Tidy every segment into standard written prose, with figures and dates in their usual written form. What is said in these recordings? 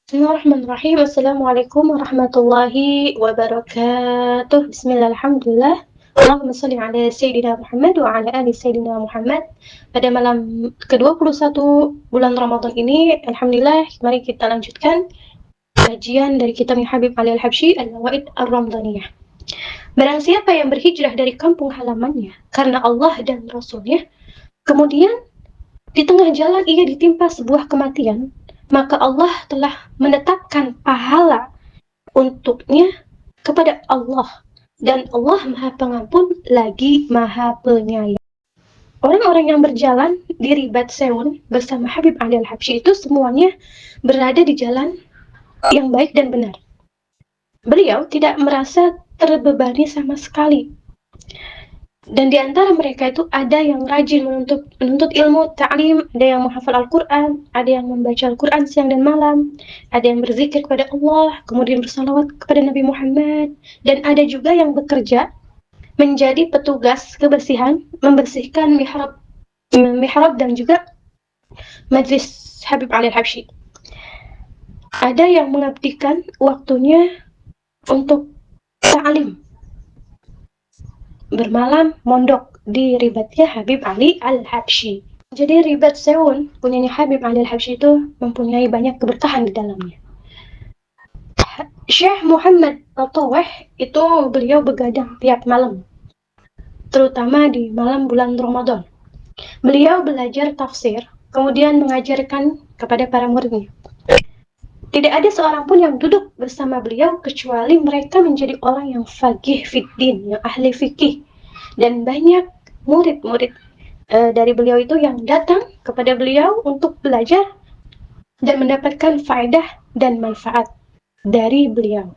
Bismillahirrahmanirrahim. Assalamualaikum warahmatullahi wabarakatuh. Bismillah, alhamdulillah. Allahumma salli ala Sayyidina Muhammad wa ala ali Sayyidina Muhammad. Pada malam ke-21 bulan Ramadan ini, alhamdulillah, mari kita lanjutkan kajian dari kitab Habib Ali Al-Habsyi, Al-Nawaid Ar-Ramdaniyah. Barang siapa yang berhijrah dari kampung halamannya karena Allah dan Rasulnya, kemudian di tengah jalan ia ditimpa sebuah kematian, maka Allah telah menetapkan pahala untuknya kepada Allah, dan Allah Maha Pengampun lagi Maha Penyayang. Orang-orang yang berjalan di Ribat Seun bersama Habib Ali Al-Habsyi itu semuanya berada di jalan yang baik dan benar. Beliau tidak merasa terbebani sama sekali. Dan di antara mereka itu ada yang rajin menuntut ilmu, ta'lim, ada yang menghafal Al-Quran, ada yang membaca Al-Quran siang dan malam, ada yang berzikir kepada Allah, kemudian bersalawat kepada Nabi Muhammad, dan ada juga yang bekerja menjadi petugas kebersihan, membersihkan mihrab dan juga majlis Habib Ali Al-Habsyi. Ada yang mengabdikan waktunya untuk ta'lim, bermalam mondok di ribatnya Habib Ali Al-Habsyi. Jadi ribat Seun punyanya Habib Ali Al-Habsyi itu mempunyai banyak keberkahan di dalamnya. Syekh Muhammad Al-Taweh itu beliau begadang tiap malam, terutama di malam bulan Ramadan. Beliau belajar tafsir, kemudian mengajarkan kepada para muridnya. Tidak ada seorang pun yang duduk bersama beliau kecuali mereka menjadi orang yang faqih fiddin, yang ahli fikih. Dan banyak murid-murid dari beliau itu yang datang kepada beliau untuk belajar dan mendapatkan faedah dan manfaat dari beliau.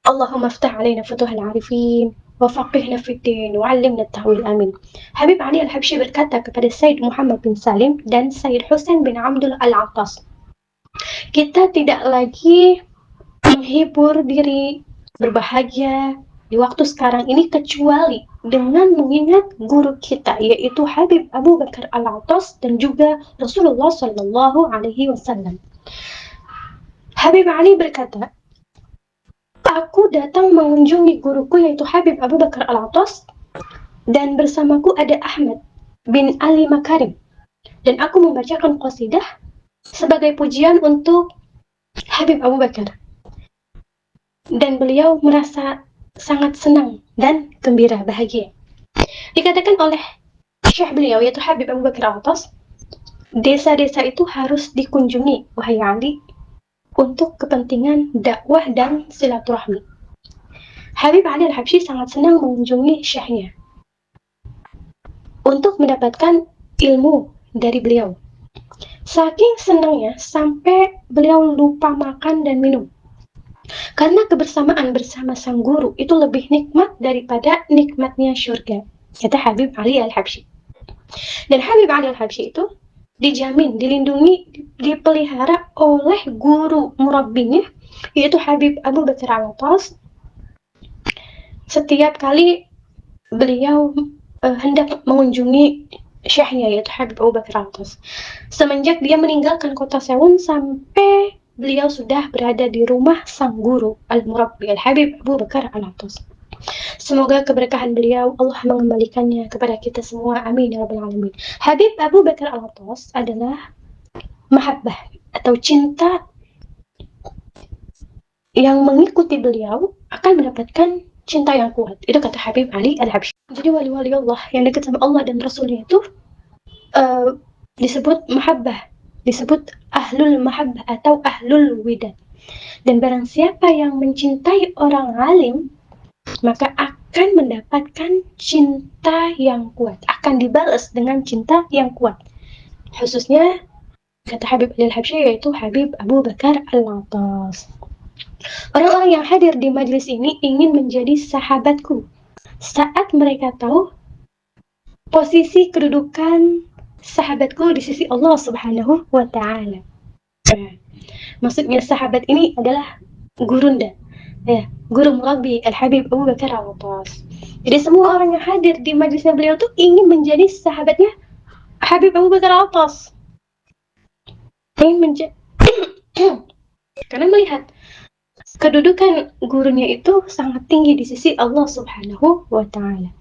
Allahumma ftah alaina futuhal arifin wa faqihna fiddin wa 'allimna at-ta'wil, amin. Habib Ali Al-Habsyi berkata kepada Sayyid Muhammad bin Salim dan Sayyid Husain bin Abdul Al-Attas, kita tidak lagi menghibur diri, berbahagia di waktu sekarang ini kecuali dengan mengingat guru kita, yaitu Habib Abu Bakar Al-Attas dan juga Rasulullah Sallallahu Alaihi Wasallam. Habib Ali berkata, aku datang mengunjungi guruku yaitu Habib Abu Bakar Al-Attas, dan bersamaku ada Ahmad bin Ali Makarim, dan aku membacakan qasidah sebagai pujian untuk Habib Abu Bakar. Dan beliau merasa sangat senang dan gembira, bahagia. Dikatakan oleh syekh beliau, yaitu Habib Abu Bakar Al-Attas, desa-desa itu harus dikunjungi, wahai Ali, untuk kepentingan dakwah dan silaturahmi. Habib Ali Al-Habsyi sangat senang mengunjungi syekhnya untuk mendapatkan ilmu dari beliau. Saking senangnya sampai beliau lupa makan dan minum. Karena kebersamaan bersama sang guru itu lebih nikmat daripada nikmatnya syurga, kata Habib Ali Al-Habsyi. Dan Habib Ali Al-Habsyi itu dijamin, dilindungi, dipelihara oleh guru murabbinya, yaitu Habib Abu Bakar Al-Attas. Setiap kali beliau hendak mengunjungi syekhnya, yaitu Habib Abu Bakar Al-Attas. Semenjak dia meninggalkan kota Seun sampai beliau sudah berada di rumah sang guru Al-Murabbi Al-Habib Abu Bakar Al-Attas. Semoga keberkahan beliau Allah mengembalikannya kepada kita semua, amin ya rabbal alamin. Habib Abu Bakar Al-Attas adalah mahabbah atau cinta yang mengikuti beliau akan mendapatkan cinta yang kuat. Itu kata Habib Ali Al-Habsyi. Jadi wali-wali Allah yang dekat sama Allah dan Rasulnya itu disebut mahabbah, disebut ahlul mahabbah atau ahlul widad. Dan barang siapa yang mencintai orang alim, maka akan mendapatkan cinta yang kuat, akan dibalas dengan cinta yang kuat. Khususnya kata Habib Ali Al-Habsyi, yaitu Habib Abu Bakar Al-Attas. Orang-orang yang hadir di majlis ini ingin menjadi sahabatku saat mereka tahu posisi kedudukan sahabatku di sisi Allah Subhanahu wa Ta'ala. Maksudnya sahabat ini adalah gurunda, guru murabbi Al-Habib Abu Bakar Al-Attas. Jadi semua orang yang hadir di majlisnya beliau tuh ingin menjadi sahabatnya Habib Abu Bakar Al-Attas. Ingin menjadi Karena melihat kedudukan gurunya itu sangat tinggi di sisi Allah Subhanahu wa Ta'ala.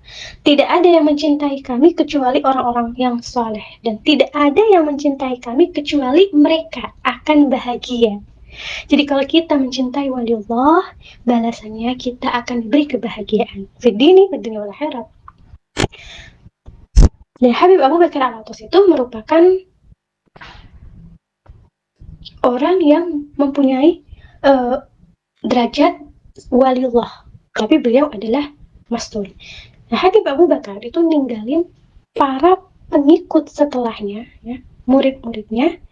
Tidak ada yang mencintai kami kecuali orang-orang yang soleh, dan tidak ada yang mencintai kami kecuali mereka akan bahagia. Jadi kalau kita mencintai waliullah, balasannya kita akan diberi kebahagiaan fid dini wad dunya wal akhirat. Dan Habib Abu Bakar Al-Attas itu merupakan orang yang mempunyai derajat waliullah, tapi beliau adalah mastur. Nah, Habib Abu Bakar itu ninggalin para pengikut setelahnya, ya, murid-muridnya,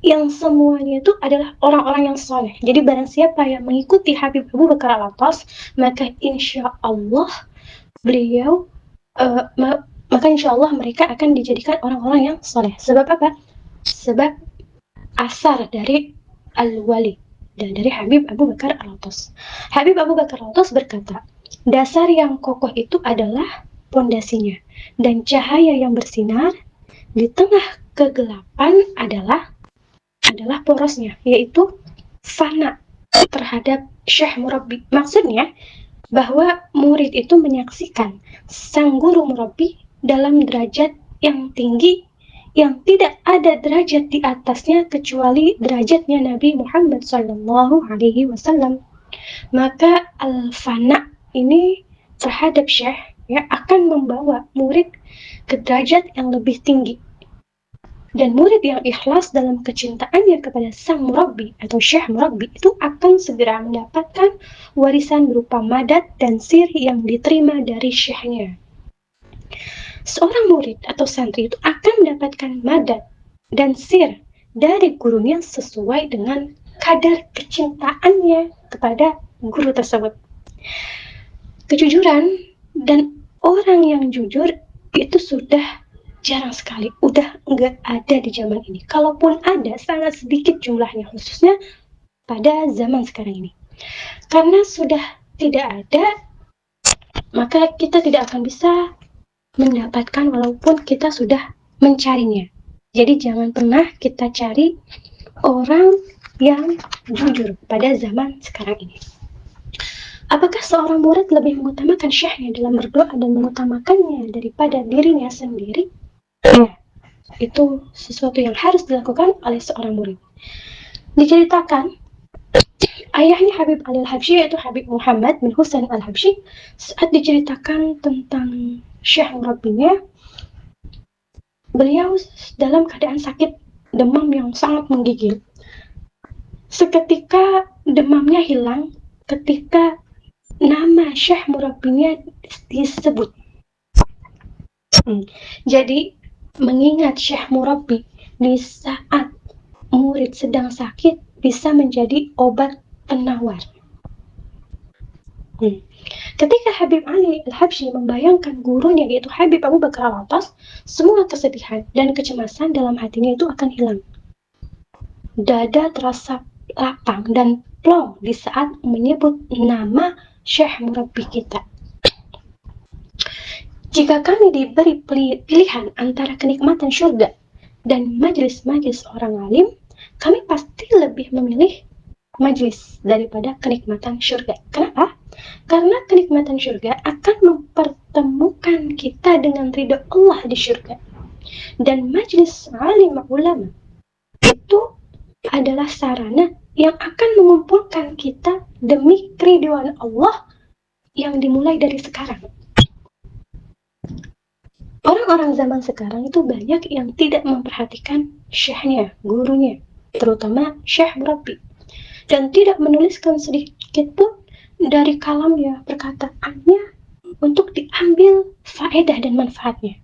yang semuanya itu adalah orang-orang yang soleh. Jadi barang siapa yang mengikuti Habib Abu Bakar Al-Attas, maka insya Allah beliau maka insya Allah mereka akan dijadikan orang-orang yang soleh. Sebab apa? Sebab asar dari al-wali, dan dari Habib Abu Bakar Al-Attas. Habib Abu Bakar Al-Attas berkata, dasar yang kokoh itu adalah pondasinya, dan cahaya yang bersinar di tengah kegelapan adalah porosnya, yaitu fana terhadap Syekh Murabbi. Maksudnya bahwa murid itu menyaksikan sang guru murabbi dalam derajat yang tinggi, yang tidak ada derajat di atasnya kecuali derajatnya Nabi Muhammad Sallallahu Alaihi Wasallam. Maka al-fana ini terhadap Syekh, ya, akan membawa murid ke derajat yang lebih tinggi. Dan murid yang ikhlas dalam kecintaannya kepada sang murabbi atau Syekh murabbi itu akan segera mendapatkan warisan berupa madat dan sir yang diterima dari syekhnya. Seorang murid atau santri itu akan mendapatkan madat dan sir dari gurunya sesuai dengan kadar kecintaannya kepada guru tersebut. Kejujuran dan orang yang jujur itu sudah jarang sekali, udah nggak ada di zaman ini. Kalaupun ada, sangat sedikit jumlahnya, khususnya pada zaman sekarang ini. Karena sudah tidak ada, maka kita tidak akan bisa mendapatkan walaupun kita sudah mencarinya. Jadi jangan pernah kita cari orang yang jujur pada zaman sekarang ini. Apakah seorang murid lebih mengutamakan syekhnya dalam berdoa dan mengutamakannya daripada dirinya sendiri? Ya, itu sesuatu yang harus dilakukan oleh seorang murid. Diceritakan, ayahnya Habib Ali Al-Habsyi, yaitu Habib Muhammad bin Husain Al-Habsyi, saat diceritakan tentang Syekh murabbinya, beliau dalam keadaan sakit demam yang sangat menggigil. Seketika demamnya hilang ketika nama Syekh murabbinya disebut. Jadi mengingat Syekh murabbi di saat murid sedang sakit bisa menjadi obat penawar. Ketika Habib Ali Al-Habsyi membayangkan gurunya yaitu Habib Abu Bakar Al-Attas, semua kesedihan dan kecemasan dalam hatinya itu akan hilang. Dada terasa lapang dan plong di saat menyebut nama Syekh murabbi kita. Jika kami diberi pilihan antara kenikmatan surga dan majlis-majlis orang alim, kami pasti lebih memilih majlis daripada kenikmatan surga. Kenapa? Karena kenikmatan surga akan mempertemukan kita dengan ridho Allah di surga. Dan majlis alim ulama itu adalah sarana yang akan mengumpulkan kita demi keridhaan Allah yang dimulai dari sekarang. Orang-orang zaman sekarang itu banyak yang tidak memperhatikan syekhnya, gurunya, terutama Syekh murabbi, dan tidak menuliskan sedikit pun dari kalamnya, perkataannya untuk diambil faedah dan manfaatnya.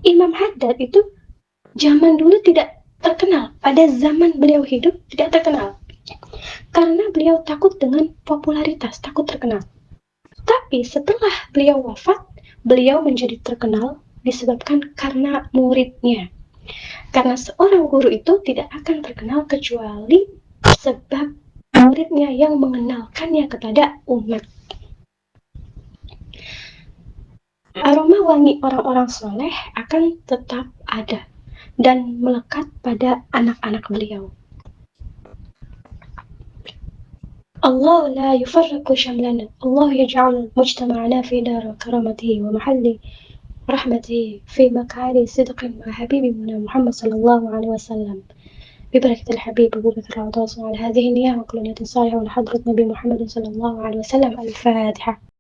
Imam Haddad itu zaman dulu tidak terkenal, pada zaman beliau hidup tidak terkenal, karena beliau takut dengan popularitas, takut terkenal. Tapi setelah beliau wafat, beliau menjadi terkenal disebabkan karena muridnya. Karena seorang guru itu tidak akan terkenal kecuali sebab muridnya yang mengenalkannya kepada umat. Aroma wangi orang-orang soleh akan tetap ada dan melekat pada anak-anak beliau. الله لا يفرق شملنا، الله يجعل مجتمعنا في دار كرامته ومحل رحمته في مقعد صدق مع حبيبنا محمد صلى الله عليه وسلم، ببركة الحبيب وبركة الرضا على هذه النية وكل نية صالحة ولحضرة نبي محمد صلى الله عليه وسلم. الفاتحة.